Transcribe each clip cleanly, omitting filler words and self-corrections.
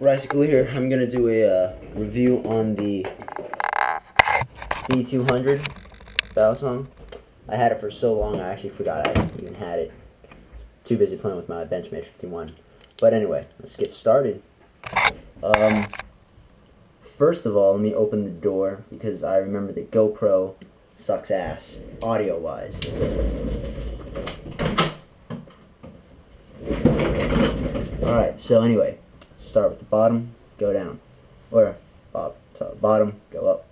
Ricycle here. I'm gonna do a review on the B200 battle song. I had it for so long I actually forgot I even had it. Too busy playing with my Benchmade 51. But anyway, let's get started. First of all, let me open the door because I remember that GoPro sucks ass audio wise. Alright, so anyway, start with the bottom, go down. Or bottom, go up.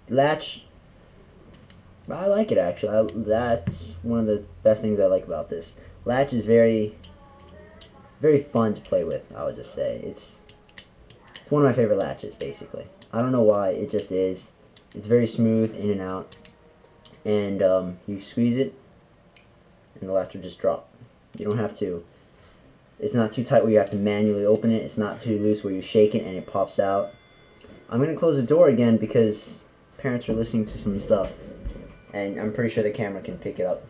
Latch, I like it actually. That's one of the best things I like about this. Latch is very fun to play with, I would just say. It's one of my favorite latches, basically. I don't know why, it just is. It's very smooth, in and out. And you squeeze it, and the latch will just drop. You don't have to. It's not too tight where you have to manually open it. It's not too loose where you shake it and it pops out. I'm going to close the door again because parents are listening to some stuff. And I'm pretty sure the camera can pick it up.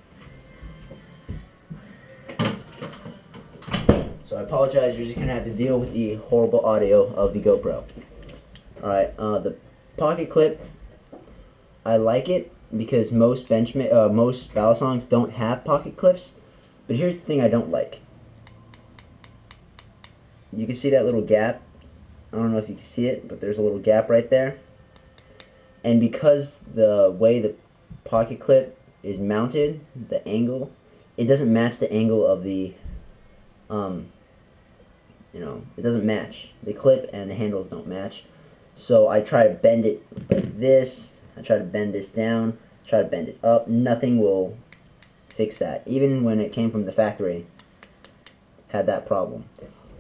So I apologize, you're just going to have to deal with the horrible audio of the GoPro. Alright, the pocket clip, I like it because most battle songs don't have pocket clips. But here's the thing I don't like. You can see that little gap. I don't know if you can see it, but there's a little gap right there. And because the way the pocket clip is mounted, the angle, it doesn't match the angle of the, it doesn't match. The clip and the handles don't match. So I try to bend it like this. I try to bend this down, try to bend it up. Nothing will fix that. Even when it came from the factory, had that problem.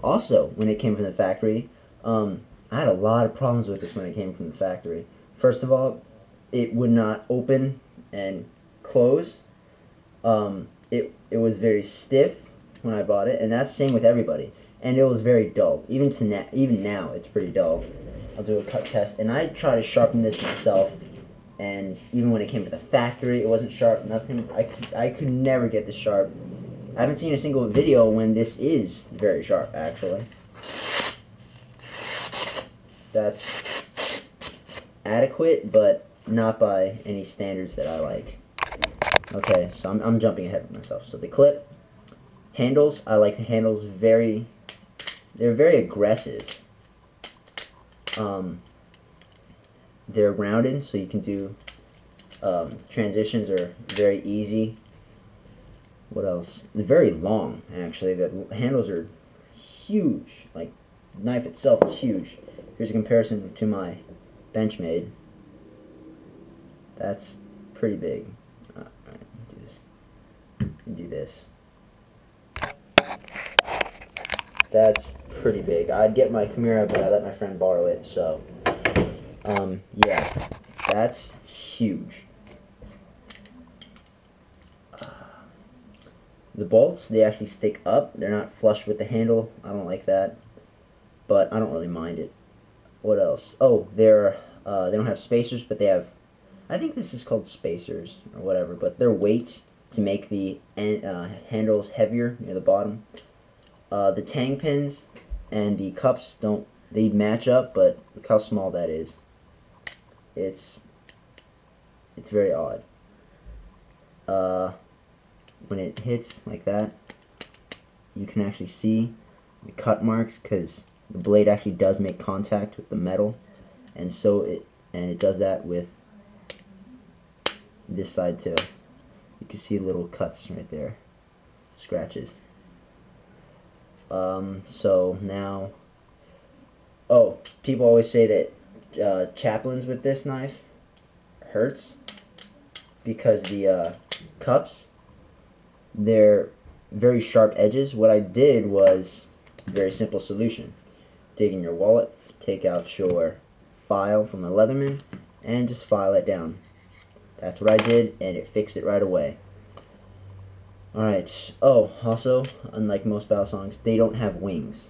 Also, when it came from the factory, I had a lot of problems with this when it came from the factory. First of all, it would not open and close. It was very stiff when I bought it, and that's the same with everybody. And it was very dull. Even now, it's pretty dull. I'll do a cut test, and I try to sharpen this myself. And even when it came to the factory, it wasn't sharp. Nothing. I could never get this sharp. I haven't seen a single video when this is very sharp, actually. That's adequate, but not by any standards that I like. Okay, so I'm jumping ahead of myself. So the clip, handles, I like the handles they're very aggressive. They're rounded, so you can do, transitions are very easy. What else? They're very long, actually. The handles are huge. Like, the knife itself is huge. Here's a comparison to my Benchmade. That's pretty big. Alright, do this. That's pretty big. I'd get my Chimera, but I let my friend borrow it, so, yeah. That's huge. The bolts, they actually stick up. They're not flush with the handle. I don't like that, but I don't really mind it. What else? Oh, they don't have spacers, but they have, I think this is called spacers or whatever, but they're weights to make the handles heavier near the bottom. The tang pins and the cups they match up, but look how small that is. It's very odd. When it hits like that, you can actually see the cut marks because the blade actually does make contact with the metal, and so it does that with this side too. You can see little cuts right there, scratches. So now, oh, people always say that chaplains with this knife hurts because the cups, they're very sharp edges. What I did was a very simple solution. Dig in your wallet, take out your file from the Leatherman, and just file it down. That's what I did, and it fixed it right away. Alright, oh, also, unlike most battle songs, they don't have wings.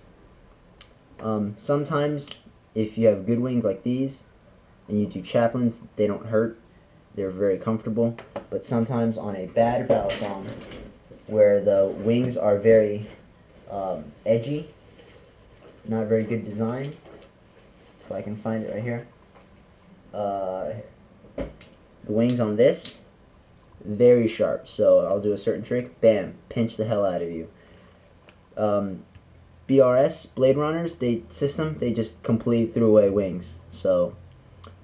Sometimes, if you have good wings like these, and you do chaplains, they don't hurt. They're very comfortable. But sometimes on a bad battle song, where the wings are very edgy, Not very good design. If I can find it right here. The wings on this, very sharp. So I'll do a certain trick. Bam, pinch the hell out of you. BRS Blade Runners, they just completely threw away wings. So,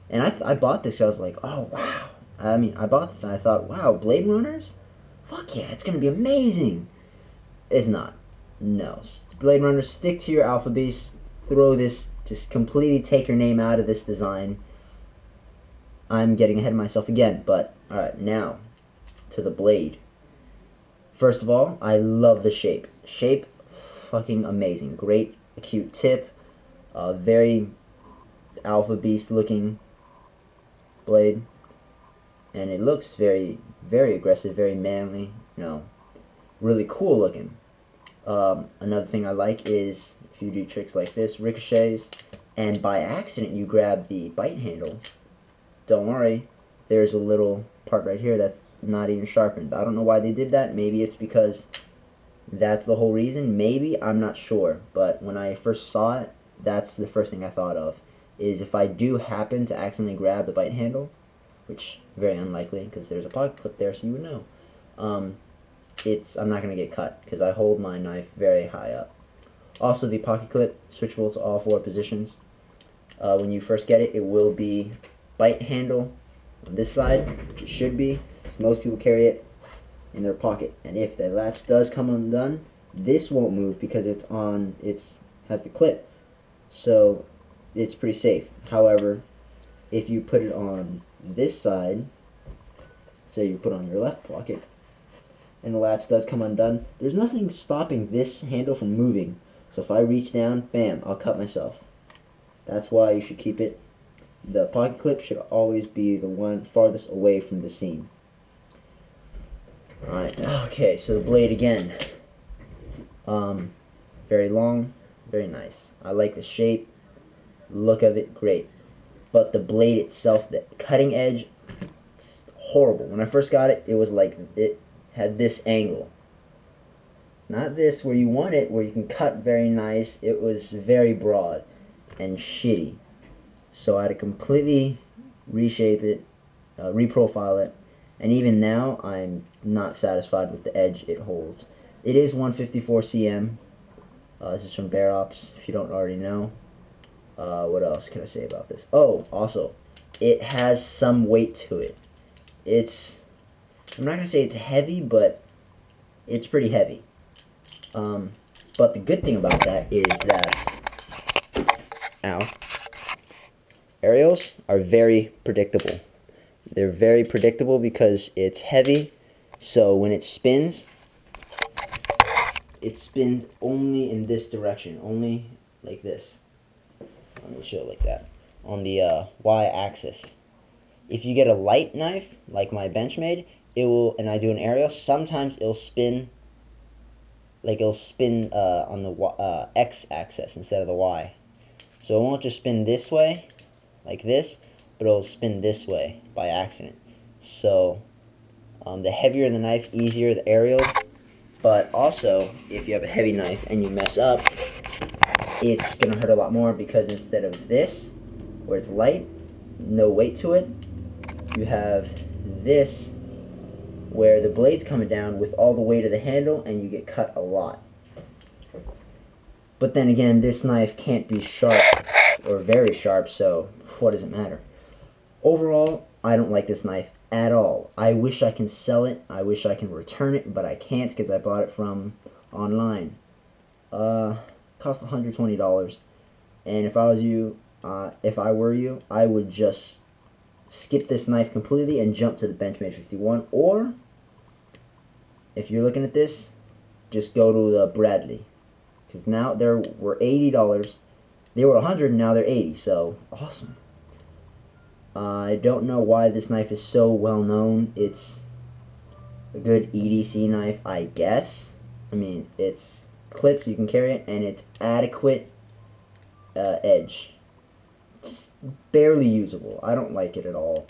and I bought this. I was like, oh wow. I mean, I bought this and I thought, wow, Blade Runners, fuck yeah, it's gonna be amazing. It's not. No, Blade Runners, stick to your Alpha Beast. Throw this. Just completely take your name out of this design. I'm getting ahead of myself again, but alright, now to the blade. First of all, I love the shape. Shape, fucking amazing. Great, acute tip. Very Alpha Beast looking blade. And it looks very, very aggressive, very manly. You know, really cool looking. Another thing I like is if you do tricks like this, ricochets, and by accident you grab the bite handle, don't worry, there's a little part right here that's not even sharpened. I don't know why they did that. Maybe it's because that's the whole reason. Maybe, I'm not sure. But when I first saw it, that's the first thing I thought of, is if I do happen to accidentally grab the bite handle, which very unlikely because there's a pocket clip there, so you would know. I'm not going to get cut because I hold my knife very high up. Also, the pocket clip, switchable to all 4 positions. When you first get it, it will be bite handle on this side. It should be. So most people carry it in their pocket. And if the latch does come undone, this won't move because it has the clip. So it's pretty safe. However, if you put it on this side, say you put it on your left pocket, and the latch does come undone, there's nothing stopping this handle from moving. So if I reach down, bam, I'll cut myself. That's why you should keep it. The pocket clip should always be the one farthest away from the seam. Alright, okay, so the blade again. Very long, very nice. I like the shape, look of it, great. But the blade itself, the cutting edge, it's horrible. When I first got it, it was like, it had this angle. Not this where you want it, where you can cut very nice. It was very broad and shitty. So I had to completely reshape it, reprofile it, and even now I'm not satisfied with the edge it holds. It is 154 cm. This is from Bear Ops, if you don't already know. What else can I say about this? Oh, also, it has some weight to it. I'm not going to say it's heavy, but it's pretty heavy. But the good thing about that is that, ow, aerials are very predictable. They're very predictable because it's heavy, so when it spins only in this direction, only like this. Let me show it like that, on the y-axis. If you get a light knife, like my Benchmade, it will, and I do an aerial, sometimes it'll spin, like it'll spin on the x-axis instead of the y. So it won't just spin this way, like this, but it'll spin this way by accident. So the heavier the knife, easier the aerials. But also, if you have a heavy knife and you mess up, it's going to hurt a lot more because instead of this, where it's light, no weight to it, you have this, where the blade's coming down with all the weight of the handle, and you get cut a lot. But then again, this knife can't be sharp, or very sharp, so what does it matter? Overall, I don't like this knife at all. I wish I can sell it, I wish I can return it, but I can't because I bought it from online. Cost $120, and if I was you, if I were you, I would just skip this knife completely and jump to the Benchmade 51, or if you're looking at this, just go to the Bradley, because now they were $80. They were $100, now they're $80, so awesome. I don't know why this knife is so well known. It's a good EDC knife, I guess. I mean, it's clips, you can carry it, and it's adequate edge. It's barely usable. I don't like it at all.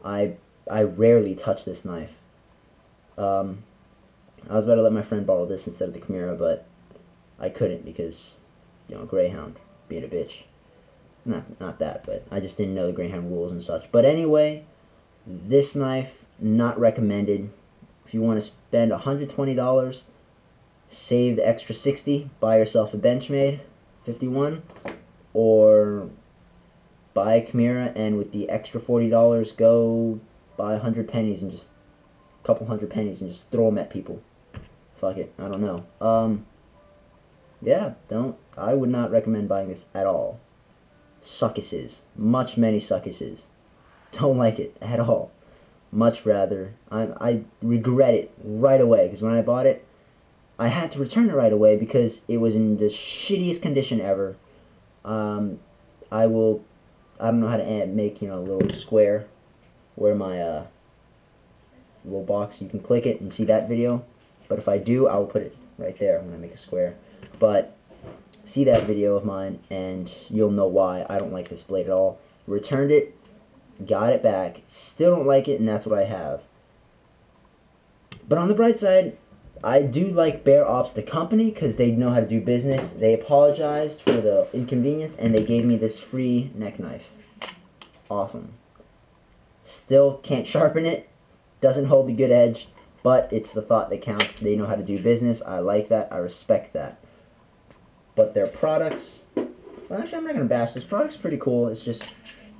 I rarely touch this knife. I was about to let my friend borrow this instead of the Chimera, but I couldn't because Greyhound being a bitch. Not that, but I just didn't know the Greyhound rules and such. But anyway, this knife, not recommended. If you want to spend $120, save the extra $60, buy yourself a Benchmade 51, or buy a Chimera, and with the extra $40, go buy 100 pennies and just a couple hundred pennies and just throw them at people. Fuck it, I don't know. Yeah, I would not recommend buying this at all. Suckuses, many suckuses. Don't like it at all. Much rather, I regret it right away, because when I bought it, I had to return it right away because it was in the shittiest condition ever. I don't know how to make, a little square where my little box, you can click it and see that video. But if I do, I will put it right there when I make a square. But see that video of mine and you'll know why I don't like this blade at all. Returned it, got it back, still don't like it, and that's what I have. But on the bright side, I do like Bear Ops, the company, because they know how to do business. They apologized for the inconvenience, and they gave me this free neck knife. Awesome. Still can't sharpen it, doesn't hold the good edge, but it's the thought that counts. They know how to do business. I like that. I respect that. But their products, well, actually, I'm not going to bash this. Product's pretty cool. It's just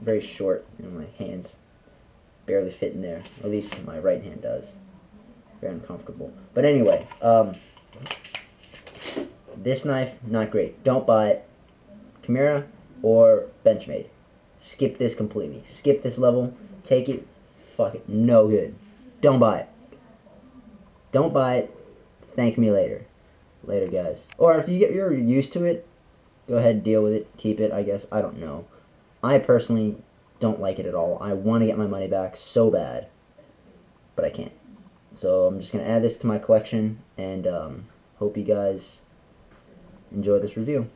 very short. My hands barely fit in there. At least my right hand does. Very uncomfortable. But anyway, this knife, not great. Don't buy it. Chimera or Benchmade. Skip this completely. Skip this level. Take it. Fuck it. No good. Don't buy it. Don't buy it. Thank me later. Later, guys. Or if you're used to it, go ahead and deal with it. Keep it, I guess. I don't know. I personally don't like it at all. I want to get my money back so bad, but I can't. So I'm just going to add this to my collection, and hope you guys enjoy this review.